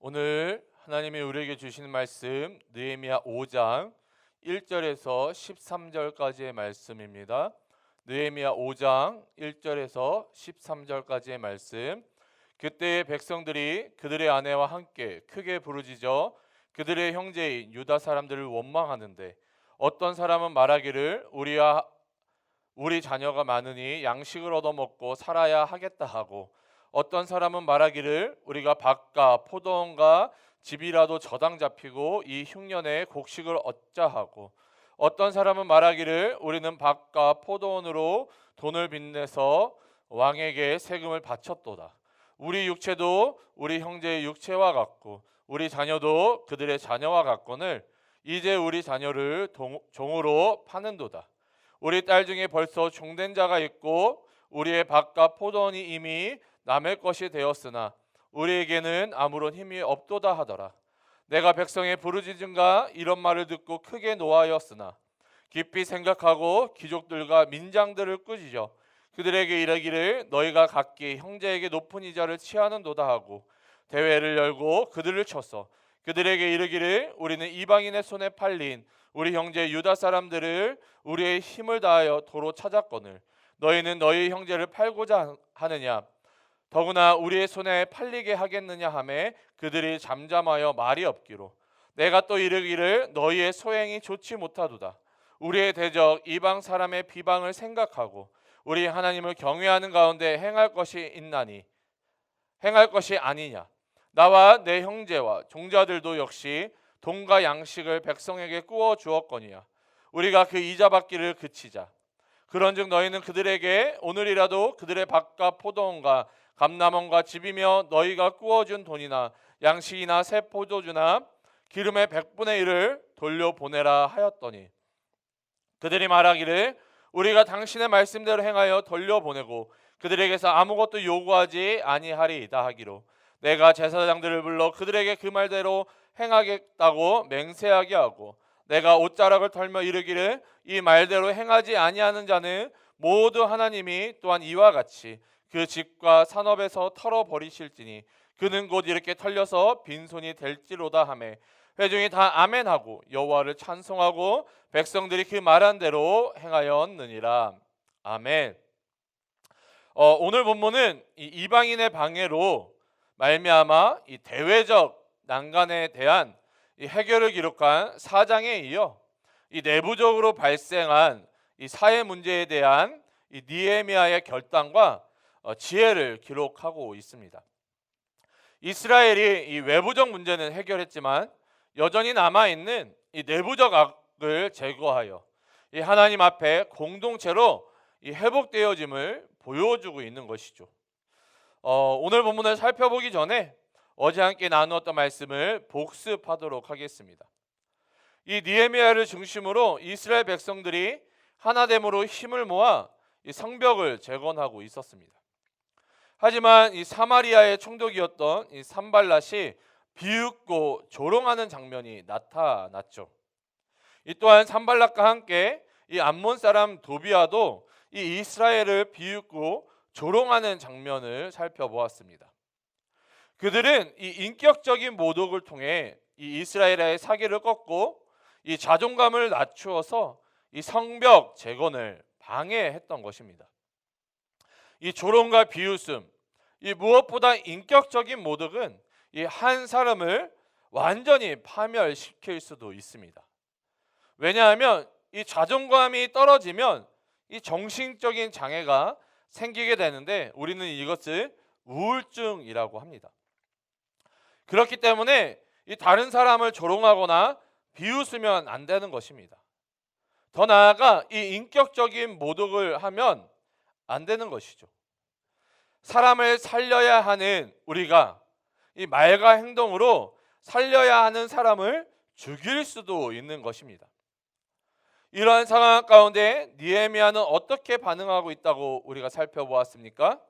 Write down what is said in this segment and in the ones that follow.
오늘 하나님이 우리에게 주시는 말씀 느헤미야 5장 1절에서 13절까지의 말씀입니다. 느헤미야 5장 1절에서 13절까지의 말씀. 그때의 백성들이 그들의 아내와 함께 크게 부르짖어 그들의 형제인 유다 사람들을 원망하는데 어떤 사람은 말하기를 우리 자녀가 많으니 양식을 얻어먹고 살아야 하겠다 하고, 어떤 사람은 말하기를 우리가 밭과 포도원과 집이라도 저당 잡히고 이 흉년에 곡식을 얻자 하고, 어떤 사람은 말하기를 우리는 밭과 포도원으로 돈을 빚내서 왕에게 세금을 바쳤도다. 우리 육체도 우리 형제의 육체와 같고 우리 자녀도 그들의 자녀와 같거늘 이제 우리 자녀를 종으로 파는도다. 우리 딸 중에 벌써 종된 자가 있고 우리의 밭과 포도원이 이미 남의 것이 되었으나 우리에게는 아무런 힘이 없도다 하더라. 내가 백성의 부르짖음과 이런 말을 듣고 크게 노하였으나 깊이 생각하고 귀족들과 민장들을 꾸짖어 그들에게 이르기를 너희가 각기 형제에게 높은 이자를 취하는도다 하고 대회를 열고 그들을 쳐서 그들에게 이르기를 우리는 이방인의 손에 팔린 우리 형제 유다 사람들을 우리의 힘을 다하여 도로 찾았거늘 너희는 너희 형제를 팔고자 하느냐, 더구나 우리의 손에 팔리게 하겠느냐 하매 그들이 잠잠하여 말이 없기로 내가 또 이르기를 너희의 소행이 좋지 못하도다. 우리의 대적 이방 사람의 비방을 생각하고 우리 하나님을 경외하는 가운데 행할 것이 아니냐. 나와 내 형제와 종자들도 역시 돈과 양식을 백성에게 꾸어 주었거니와 우리가 그 이자 받기를 그치자. 그런즉 너희는 그들에게 오늘이라도 그들의 밭과 포도원과 감람원과 집이며 너희가 꾸어준 돈이나 양식이나 새 포도주나 기름의 100분의 1을 돌려보내라 하였더니 그들이 말하기를 우리가 당신의 말씀대로 행하여 돌려보내고 그들에게서 아무것도 요구하지 아니하리이다 하기로 내가 제사장들을 불러 그들에게 그 말대로 행하겠다고 맹세하게 하고 내가 옷자락을 털며 이르기를 이 말대로 행하지 아니하는 자는 모두 하나님이 또한 이와 같이 그 집과 산업에서 털어버리실지니 그는 곧 이렇게 털려서 빈손이 될지로다 하매 회중이 다 아멘하고 여호와를 찬송하고 백성들이 그 말한 대로 행하였느니라. 아멘. 오늘 본문은 이 이방인의 방해로 말미암아 이 대외적 난간에 대한 이 해결을 기록한 4장에 이어 이 내부적으로 발생한 이 사회 문제에 대한 이 느헤미야의 결단과 지혜를 기록하고 있습니다. 이스라엘이 이 외부적 문제는 해결했지만 여전히 남아있는 이 내부적 악을 제거하여 이 하나님 앞에 공동체로 이 회복되어짐을 보여주고 있는 것이죠. 오늘 본문을 살펴보기 전에 어제 함께 나누었던 말씀을 복습하도록 하겠습니다. 이 느헤미야를 중심으로 이스라엘 백성들이 하나됨으로 힘을 모아 이 성벽을 재건하고 있었습니다. 하지만 이 사마리아의 총독이었던 이 산발랏이 비웃고 조롱하는 장면이 나타났죠. 이 또한 산발랏과 함께 이 암몬 사람 도비아도 이 이스라엘을 비웃고 조롱하는 장면을 살펴보았습니다. 그들은 이 인격적인 모독을 통해 이 이스라엘의 사기를 꺾고 이 자존감을 낮추어서 이 성벽 재건을 방해했던 것입니다. 이 조롱과 비웃음, 이 무엇보다 인격적인 모독은 이 한 사람을 완전히 파멸시킬 수도 있습니다. 왜냐하면 이 자존감이 떨어지면 이 정신적인 장애가 생기게 되는데 우리는 이것을 우울증이라고 합니다. 그렇기 때문에 이 다른 사람을 조롱하거나 비웃으면 안 되는 것입니다. 더 나아가 이 인격적인 모독을 하면 안 되는 것이죠. 사람을 살려야 하는 우리가 이 말과 행동으로 살려야 하는 사람을 죽일 수도 있는 것입니다. 이러한 상황 가운데 느헤미야는 어떻게 반응하고 있다고 우리가 살펴보았습니까?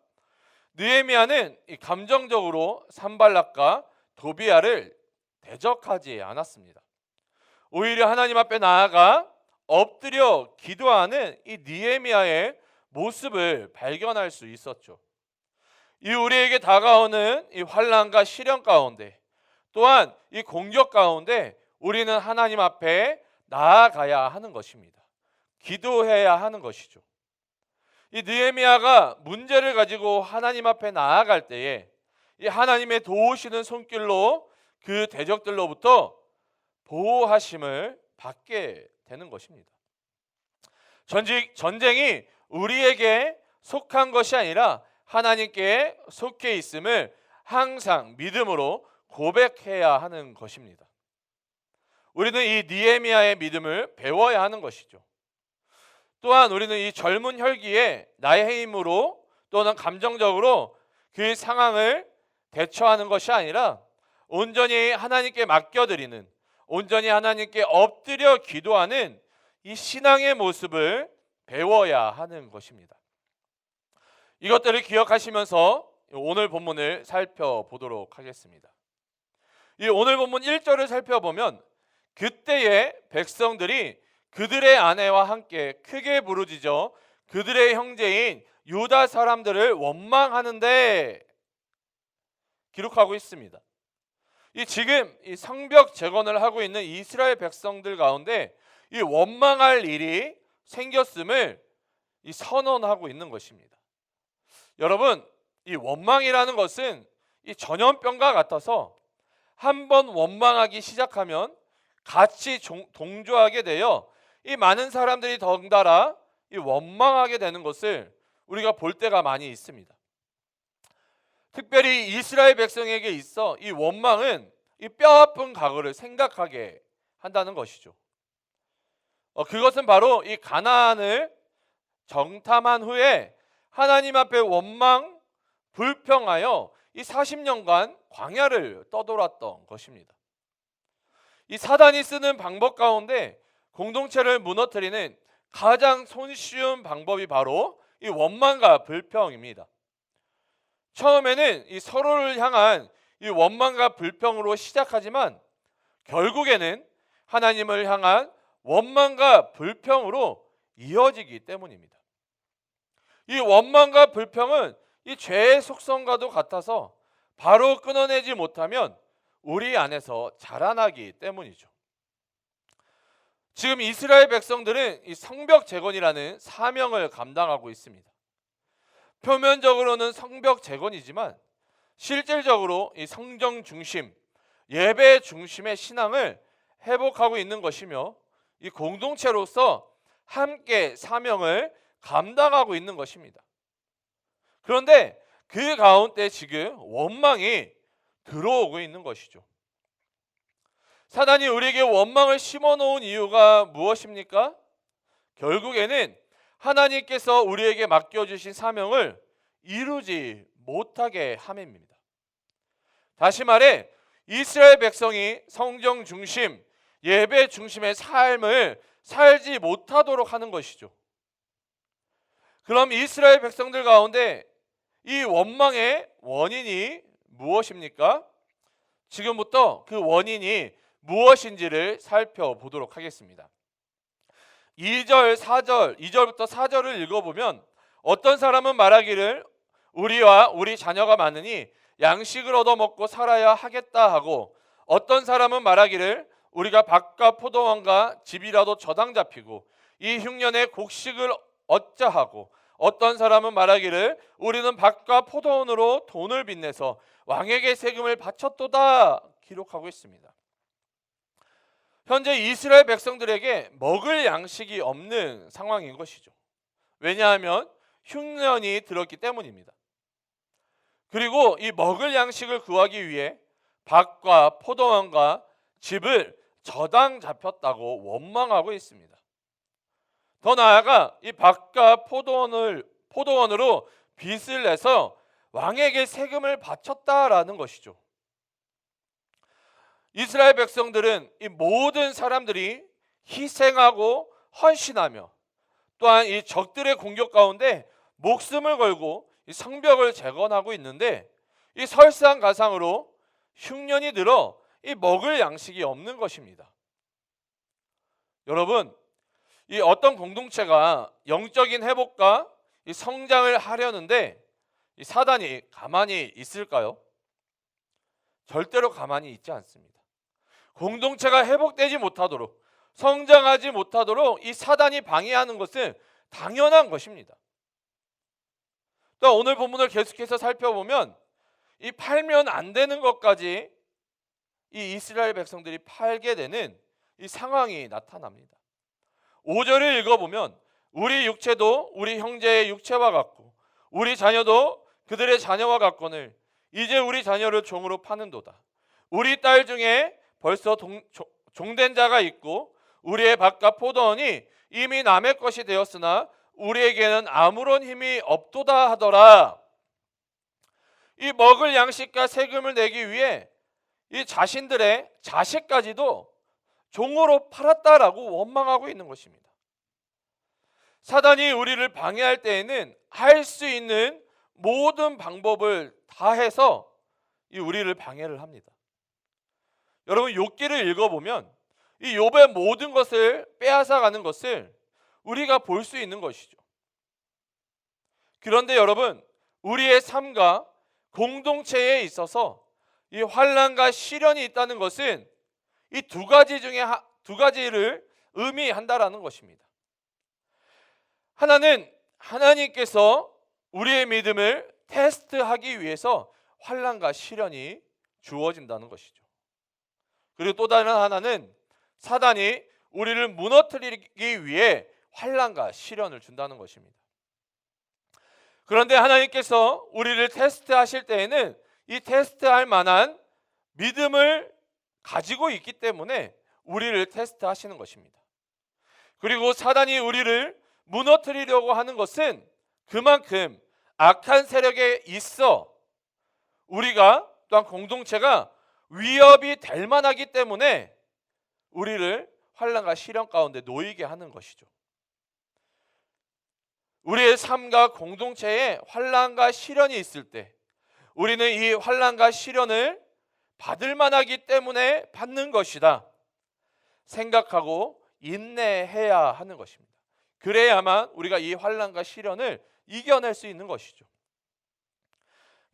느헤미야는 이 감정적으로 산발랏과 도비아를 대적하지 않았습니다. 오히려 하나님 앞에 나아가 엎드려 기도하는 이 느헤미야의 모습을 발견할 수 있었죠. 이 우리에게 다가오는 이 환난과 시련 가운데 또한 이 공격 가운데 우리는 하나님 앞에 나아가야 하는 것입니다. 기도해야 하는 것이죠. 이 느헤미야가 문제를 가지고 하나님 앞에 나아갈 때에 이 하나님의 도우시는 손길로 그 대적들로부터 보호하심을 받게 되는 것입니다. 전쟁이 우리에게 속한 것이 아니라 하나님께 속해 있음을 항상 믿음으로 고백해야 하는 것입니다. 우리는 이 느헤미야의 믿음을 배워야 하는 것이죠. 또한 우리는 이 젊은 혈기에 나의 힘으로 또는 감정적으로 그 상황을 대처하는 것이 아니라 온전히 하나님께 맡겨드리는, 온전히 하나님께 엎드려 기도하는 이 신앙의 모습을 배워야 하는 것입니다. 이것들을 기억하시면서 오늘 본문을 살펴보도록 하겠습니다. 이 오늘 본문 1절을 살펴보면 그때의 백성들이 그들의 아내와 함께 크게 부르짖어 그들의 형제인 유다 사람들을 원망하는데 기록하고 있습니다. 지금 이 성벽 재건을 하고 있는 이스라엘 백성들 가운데 이 원망할 일이 생겼음을 선언하고 있는 것입니다. 여러분, 이 원망이라는 것은 이 전염병과 같아서 한번 원망하기 시작하면 같이 동조하게 되어 이 많은 사람들이 덩달아 이 원망하게 되는 것을 우리가 볼 때가 많이 있습니다. 특별히 이스라엘 백성에게 있어 이 원망은 이 뼈아픈 과거를 생각하게 한다는 것이죠. 그것은 바로 이 가나안을 정탐한 후에 하나님 앞에 원망, 불평하여 이 40년간 광야를 떠돌았던 것입니다. 이 사단이 쓰는 방법 가운데 공동체를 무너뜨리는 가장 손쉬운 방법이 바로 이 원망과 불평입니다. 처음에는 이 서로를 향한 이 원망과 불평으로 시작하지만 결국에는 하나님을 향한 원망과 불평으로 이어지기 때문입니다. 이 원망과 불평은 이 죄의 속성과도 같아서 바로 끊어내지 못하면 우리 안에서 자라나기 때문이죠. 지금 이스라엘 백성들은 이 성벽 재건이라는 사명을 감당하고 있습니다. 표면적으로는 성벽 재건이지만 실질적으로 이 성정 중심, 예배 중심의 신앙을 회복하고 있는 것이며 이 공동체로서 함께 사명을 감당하고 있는 것입니다. 그런데 그 가운데 지금 원망이 들어오고 있는 것이죠. 사단이 우리에게 원망을 심어놓은 이유가 무엇입니까? 결국에는 하나님께서 우리에게 맡겨주신 사명을 이루지 못하게 함입니다. 다시 말해 이스라엘 백성이 성정 중심, 예배 중심의 삶을 살지 못하도록 하는 것이죠. 그럼 이스라엘 백성들 가운데 이 원망의 원인이 무엇입니까? 지금부터 그 원인이 무엇인지를 살펴보도록 하겠습니다. 2절, 4절, 2절부터 4절을 읽어보면 어떤 사람은 말하기를 우리와 우리 자녀가 많으니 양식을 얻어먹고 살아야 하겠다 하고, 어떤 사람은 말하기를 우리가 밭과 포도원과 집이라도 저당 잡히고 이 흉년에 곡식을 얻자 하고, 어떤 사람은 말하기를 우리는 밭과 포도원으로 돈을 빚내서 왕에게 세금을 바쳤도다 기록하고 있습니다. 현재 이스라엘 백성들에게 먹을 양식이 없는 상황인 것이죠. 왜냐하면 흉년이 들었기 때문입니다. 그리고 이 먹을 양식을 구하기 위해 밭과 포도원과 집을 저당 잡혔다고 원망하고 있습니다. 더 나아가 이 밭과 포도원으로 빚을 내서 왕에게 세금을 바쳤다라는 것이죠. 이스라엘 백성들은 이 모든 사람들이 희생하고 헌신하며 또한 이 적들의 공격 가운데 목숨을 걸고 이 성벽을 재건하고 있는데, 이 설상가상으로 흉년이 들어 이 먹을 양식이 없는 것입니다. 여러분, 이 어떤 공동체가 영적인 회복과 이 성장을 하려는데 이 사단이 가만히 있을까요? 절대로 가만히 있지 않습니다. 공동체가 회복되지 못하도록, 성장하지 못하도록 이 사단이 방해하는 것은 당연한 것입니다. 또 오늘 본문을 계속해서 살펴보면 이 팔면 안 되는 것까지 이 이스라엘 백성들이 팔게 되는 이 상황이 나타납니다. 5절을 읽어보면 우리 육체도 우리 형제의 육체와 같고 우리 자녀도 그들의 자녀와 같거늘 이제 우리 자녀를 종으로 파는도다. 우리 딸 중에 벌써 종된 자가 있고 우리의 밭과 포도원이 이미 남의 것이 되었으나 우리에게는 아무런 힘이 없도다 하더라. 이 먹을 양식과 세금을 내기 위해 이 자신들의 자식까지도 종으로 팔았다라고 원망하고 있는 것입니다. 사단이 우리를 방해할 때에는 할 수 있는 모든 방법을 다해서 이 우리를 방해를 합니다. 여러분 욥기를 읽어보면 이 욥의 모든 것을 빼앗아가는 것을 우리가 볼 수 있는 것이죠. 그런데 여러분 우리의 삶과 공동체에 있어서 이 환난과 시련이 있다는 것은 이 두 가지 중에 두 가지를 의미한다라는 것입니다. 하나는 하나님께서 우리의 믿음을 테스트하기 위해서 환난과 시련이 주어진다는 것이죠. 그리고 또 다른 하나는 사단이 우리를 무너뜨리기 위해 환난과 시련을 준다는 것입니다. 그런데 하나님께서 우리를 테스트하실 때에는 이 테스트할 만한 믿음을 가지고 있기 때문에 우리를 테스트하시는 것입니다. 그리고 사단이 우리를 무너뜨리려고 하는 것은 그만큼 악한 세력에 있어 우리가 또한 공동체가 위협이 될 만하기 때문에 우리를 환난과 시련 가운데 놓이게 하는 것이죠. 우리의 삶과 공동체에 환난과 시련이 있을 때 우리는 이 환난과 시련을 받을 만하기 때문에 받는 것이다 생각하고 인내해야 하는 것입니다. 그래야만 우리가 이 환난과 시련을 이겨낼 수 있는 것이죠.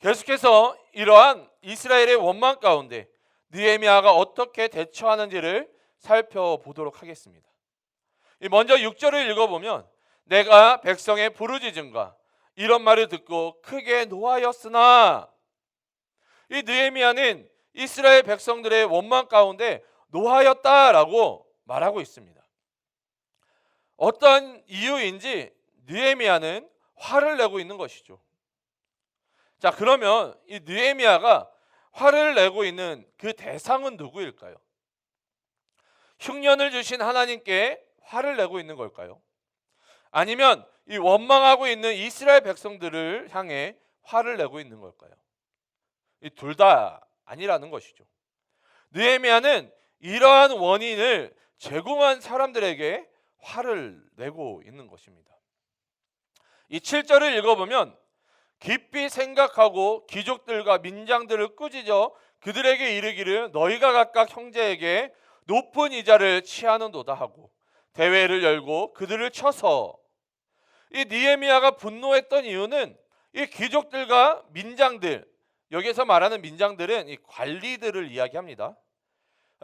계속해서 이러한 이스라엘의 원망 가운데 느헤미야가 어떻게 대처하는지를 살펴보도록 하겠습니다. 먼저 6절을 읽어보면 내가 백성의 부르짖음과 이런 말을 듣고 크게 노하였으나, 이 느헤미야는 이스라엘 백성들의 원망 가운데 노하였다라고 말하고 있습니다. 어떤 이유인지 느헤미야는 화를 내고 있는 것이죠. 자, 그러면 이 느헤미야가 화를 내고 있는 그 대상은 누구일까요? 흉년을 주신 하나님께 화를 내고 있는 걸까요? 아니면 이 원망하고 있는 이스라엘 백성들을 향해 화를 내고 있는 걸까요? 이 둘 다 아니라는 것이죠. 느헤미야는 이러한 원인을 제공한 사람들에게 화를 내고 있는 것입니다. 이 7절을 읽어보면 깊이 생각하고 귀족들과 민장들을 꾸짖어 그들에게 이르기를 너희가 각각 형제에게 높은 이자를 취하는도다 하고 대회를 열고 그들을 쳐서, 이 느헤미야가 분노했던 이유는 이 귀족들과 민장들, 여기서 말하는 민장들은 이 관리들을 이야기합니다.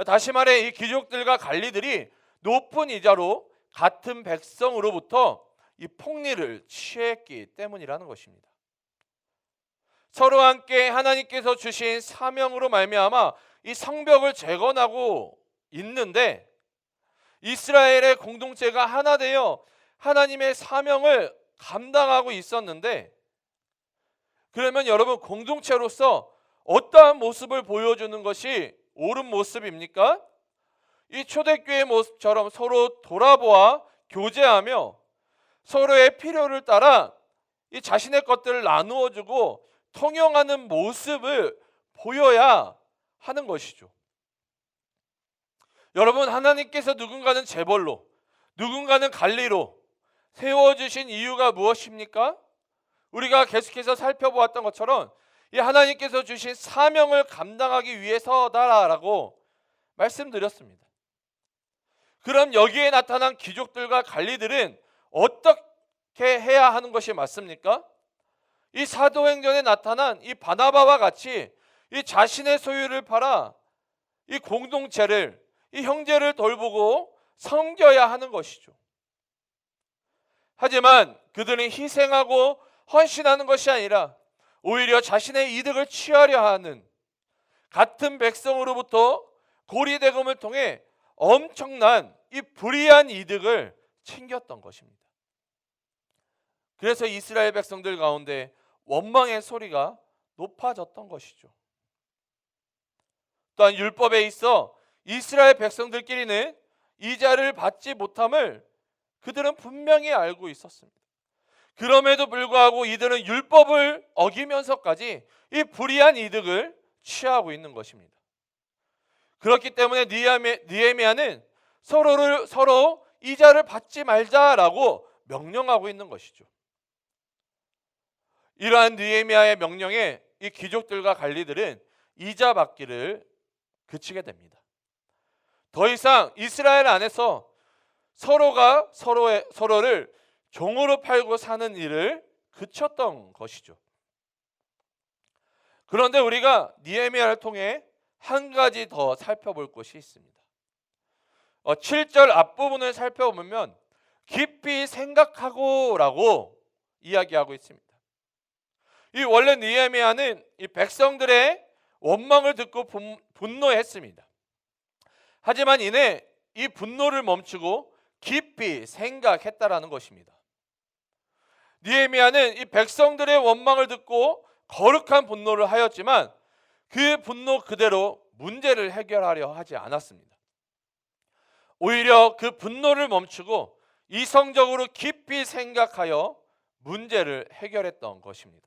다시 말해 이 귀족들과 관리들이 높은 이자로 같은 백성으로부터 이 폭리를 취했기 때문이라는 것입니다. 서로 함께 하나님께서 주신 사명으로 말미암아 이 성벽을 재건하고 있는데 이스라엘의 공동체가 하나 되어 하나님의 사명을 감당하고 있었는데, 그러면 여러분 공동체로서 어떠한 모습을 보여주는 것이 옳은 모습입니까? 이 초대교회 모습처럼 서로 돌아보아 교제하며 서로의 필요를 따라 이 자신의 것들을 나누어 주고 통용하는 모습을 보여야 하는 것이죠. 여러분, 하나님께서 누군가는 재벌로, 누군가는 관리로 세워주신 이유가 무엇입니까? 우리가 계속해서 살펴보았던 것처럼 이 하나님께서 주신 사명을 감당하기 위해서다라고 말씀드렸습니다. 그럼 여기에 나타난 귀족들과 관리들은 어떻게 해야 하는 것이 맞습니까? 이 사도행전에 나타난 이 바나바와 같이 이 자신의 소유를 팔아 이 공동체를, 이 형제를 돌보고 섬겨야 하는 것이죠. 하지만 그들은 희생하고 헌신하는 것이 아니라 오히려 자신의 이득을 취하려 하는, 같은 백성으로부터 고리대금을 통해 엄청난 이 불이한 이득을 챙겼던 것입니다. 그래서 이스라엘 백성들 가운데 원망의 소리가 높아졌던 것이죠. 또한 율법에 있어 이스라엘 백성들끼리는 이자를 받지 못함을 그들은 분명히 알고 있었습니다. 그럼에도 불구하고 이들은 율법을 어기면서까지 이 불이한 이득을 취하고 있는 것입니다. 그렇기 때문에 느헤미야는 서로 이자를 받지 말자라고 명령하고 있는 것이죠. 이러한 느헤미야의 명령에 이 귀족들과 관리들은 이자 받기를 그치게 됩니다. 더 이상 이스라엘 안에서 서로가 서로를 종으로 팔고 사는 일을 그쳤던 것이죠. 그런데 우리가 느헤미야를 통해 한 가지 더 살펴볼 것이 있습니다. 7절 앞부분을 살펴보면 깊이 생각하고라고 이야기하고 있습니다. 이 원래 느헤미야는 이 백성들의 원망을 듣고 분노했습니다. 하지만 이내 이 분노를 멈추고 깊이 생각했다라는 것입니다. 느헤미야는 이 백성들의 원망을 듣고 거룩한 분노를 하였지만 그 분노 그대로 문제를 해결하려 하지 않았습니다. 오히려 그 분노를 멈추고 이성적으로 깊이 생각하여 문제를 해결했던 것입니다.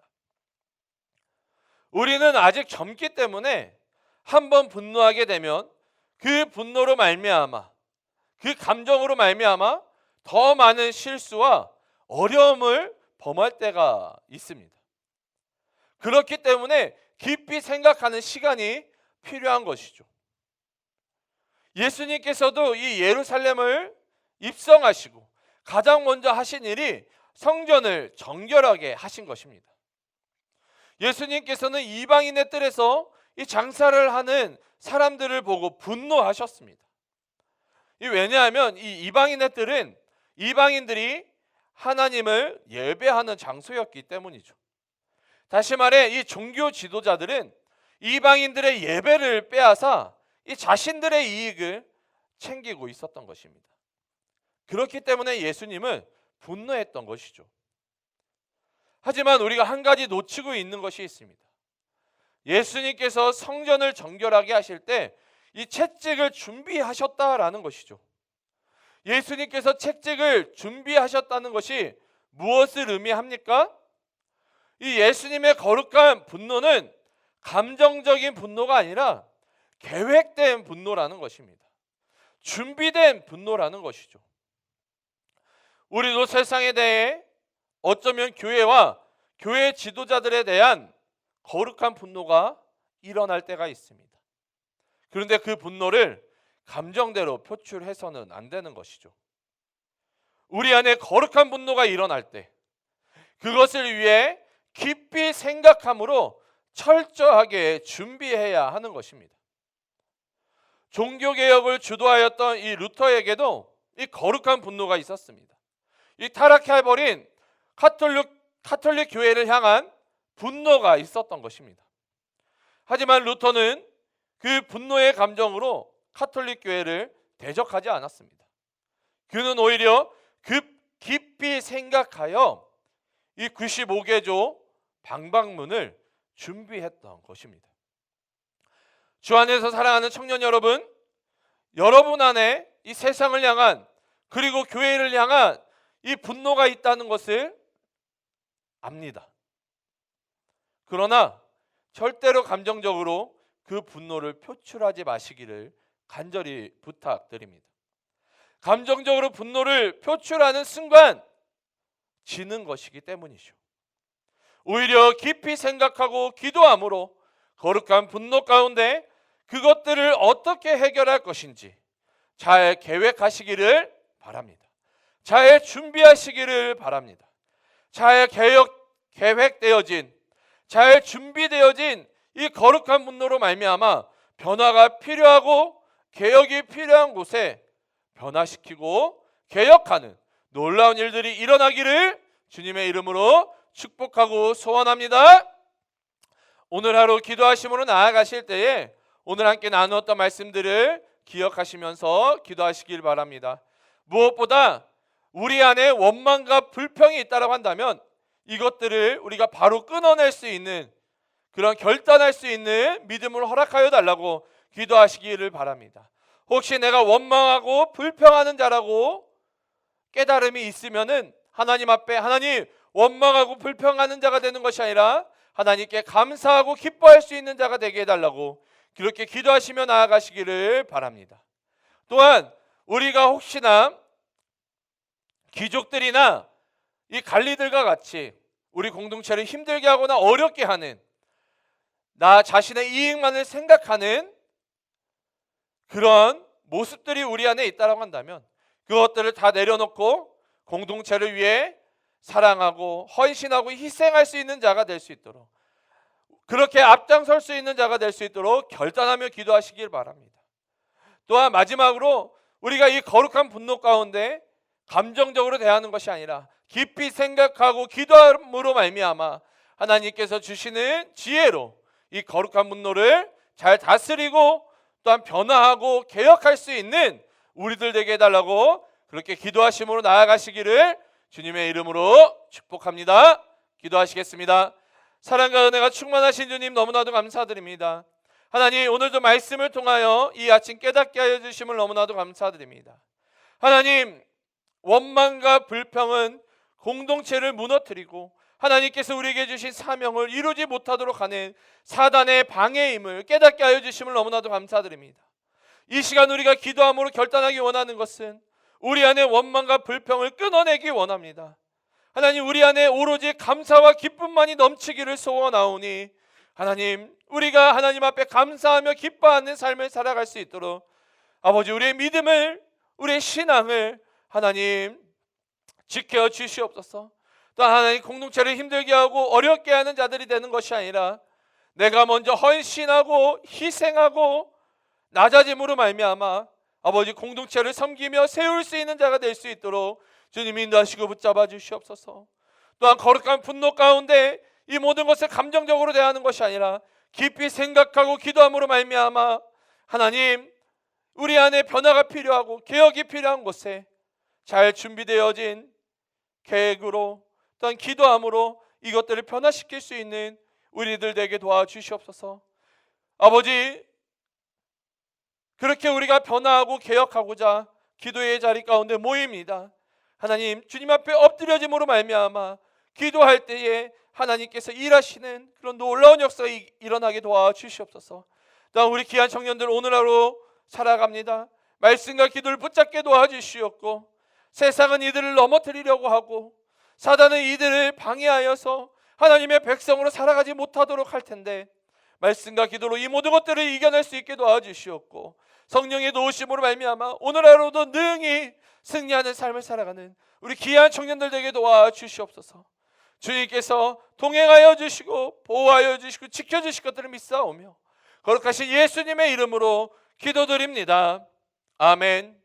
우리는 아직 젊기 때문에 한번 분노하게 되면 그 분노로 말미암아, 그 감정으로 말미암아 더 많은 실수와 어려움을 범할 때가 있습니다. 그렇기 때문에 깊이 생각하는 시간이 필요한 것이죠. 예수님께서도 이 예루살렘을 입성하시고 가장 먼저 하신 일이 성전을 정결하게 하신 것입니다. 예수님께서는 이방인의 뜰에서 이 장사를 하는 사람들을 보고 분노하셨습니다. 왜냐하면 이 이방인의 뜰은 이방인들이 하나님을 예배하는 장소였기 때문이죠. 다시 말해 이 종교 지도자들은 이방인들의 예배를 빼앗아 이 자신들의 이익을 챙기고 있었던 것입니다. 그렇기 때문에 예수님은 분노했던 것이죠. 하지만 우리가 한 가지 놓치고 있는 것이 있습니다. 예수님께서 성전을 정결하게 하실 때 이 채찍을 준비하셨다라는 것이죠. 예수님께서 채찍을 준비하셨다는 것이 무엇을 의미합니까? 이 예수님의 거룩한 분노는 감정적인 분노가 아니라 계획된 분노라는 것입니다. 준비된 분노라는 것이죠. 우리도 세상에 대해 어쩌면 교회와 교회 지도자들에 대한 거룩한 분노가 일어날 때가 있습니다. 그런데 그 분노를 감정대로 표출해서는 안 되는 것이죠. 우리 안에 거룩한 분노가 일어날 때 그것을 위해 깊이 생각함으로 철저하게 준비해야 하는 것입니다. 종교개혁을 주도하였던 이 루터에게도 이 거룩한 분노가 있었습니다. 이 타락해버린 카톨릭 교회를 향한 분노가 있었던 것입니다. 하지만 루터는 그 분노의 감정으로 카톨릭 교회를 대적하지 않았습니다. 그는 오히려 깊이 생각하여 이 95개조 방방문을 준비했던 것입니다. 주 안에서 사랑하는 청년 여러분, 여러분 안에 이 세상을 향한 그리고 교회를 향한 이 분노가 있다는 것을 압니다. 그러나 절대로 감정적으로 그 분노를 표출하지 마시기를 간절히 부탁드립니다. 감정적으로 분노를 표출하는 순간 지는 것이기 때문이죠. 오히려 깊이 생각하고 기도함으로 거룩한 분노 가운데 그것들을 어떻게 해결할 것인지 잘 계획하시기를 바랍니다. 잘 준비하시기를 바랍니다. 잘 계획되어진, 잘 준비되어진 이 거룩한 분노로 말미암아 변화가 필요하고 개혁이 필요한 곳에 변화시키고 개혁하는 놀라운 일들이 일어나기를 주님의 이름으로 축복하고 소원합니다. 오늘 하루 기도하심으로 나아가실 때에 오늘 함께 나누었던 말씀들을 기억하시면서 기도하시길 바랍니다. 무엇보다 우리 안에 원망과 불평이 있다고 한다면 이것들을 우리가 바로 끊어낼 수 있는, 그런 결단할 수 있는 믿음을 허락하여 달라고 기도하시기를 바랍니다. 혹시 내가 원망하고 불평하는 자라고 깨달음이 있으면은 하나님 앞에, 하나님, 원망하고 불평하는 자가 되는 것이 아니라 하나님께 감사하고 기뻐할 수 있는 자가 되게 해달라고 그렇게 기도하시며 나아가시기를 바랍니다. 또한 우리가 혹시나 귀족들이나 이 관리들과 같이 우리 공동체를 힘들게 하거나 어렵게 하는, 나 자신의 이익만을 생각하는 그런 모습들이 우리 안에 있다고 한다면 그것들을 다 내려놓고 공동체를 위해 사랑하고 헌신하고 희생할 수 있는 자가 될 수 있도록, 그렇게 앞장설 수 있는 자가 될 수 있도록 결단하며 기도하시길 바랍니다. 또한 마지막으로 우리가 이 거룩한 분노 가운데 감정적으로 대하는 것이 아니라 깊이 생각하고 기도함으로 말미암아 하나님께서 주시는 지혜로 이 거룩한 분노를 잘 다스리고 또한 변화하고 개혁할 수 있는 우리들 되게 해달라고 그렇게 기도하심으로 나아가시기를 주님의 이름으로 축복합니다. 기도하시겠습니다. 사랑과 은혜가 충만하신 주님, 너무나도 감사드립니다. 하나님, 오늘도 말씀을 통하여 이 아침 깨닫게 하여 주심을 너무나도 감사드립니다. 하나님, 원망과 불평은 공동체를 무너뜨리고 하나님께서 우리에게 주신 사명을 이루지 못하도록 하는 사단의 방해임을 깨닫게 하여 주심을 너무나도 감사드립니다. 이 시간 우리가 기도함으로 결단하기 원하는 것은 우리 안에 원망과 불평을 끊어내기 원합니다. 하나님, 우리 안에 오로지 감사와 기쁨만이 넘치기를 소원하오니 하나님, 우리가 하나님 앞에 감사하며 기뻐하는 삶을 살아갈 수 있도록 아버지, 우리의 믿음을, 우리의 신앙을 하나님 지켜 주시옵소서. 또 하나님, 공동체를 힘들게 하고 어렵게 하는 자들이 되는 것이 아니라 내가 먼저 헌신하고 희생하고 낮아짐으로 말미암아 아버지 공동체를 섬기며 세울 수 있는 자가 될 수 있도록 주님 인도하시고 붙잡아 주시옵소서. 또한 거룩한 분노 가운데 이 모든 것을 감정적으로 대하는 것이 아니라 깊이 생각하고 기도함으로 말미암아 하나님, 우리 안에 변화가 필요하고 개혁이 필요한 곳에 잘 준비되어진 계획으로 또한 기도함으로 이것들을 변화시킬 수 있는 우리들 되게 도와주시옵소서. 아버지, 그렇게 우리가 변화하고 개혁하고자 기도의 자리 가운데 모입니다. 하나님, 주님 앞에 엎드려짐으로 말미암아 기도할 때에 하나님께서 일하시는 그런 놀라운 역사가 일어나게 도와주시옵소서. 또한 우리 귀한 청년들 오늘 하루 살아갑니다. 말씀과 기도를 붙잡게 도와주시옵고 세상은 이들을 넘어뜨리려고 하고 사단은 이들을 방해하여서 하나님의 백성으로 살아가지 못하도록 할 텐데 말씀과 기도로 이 모든 것들을 이겨낼 수 있게 도와주시옵고 성령의 도우심으로 말미암아 오늘 하루도 능히 승리하는 삶을 살아가는 우리 귀한 청년들 되게 도와주시옵소서. 주님께서 동행하여 주시고 보호하여 주시고 지켜주실 것들을 믿사오며 거룩하신 예수님의 이름으로 기도드립니다. 아멘.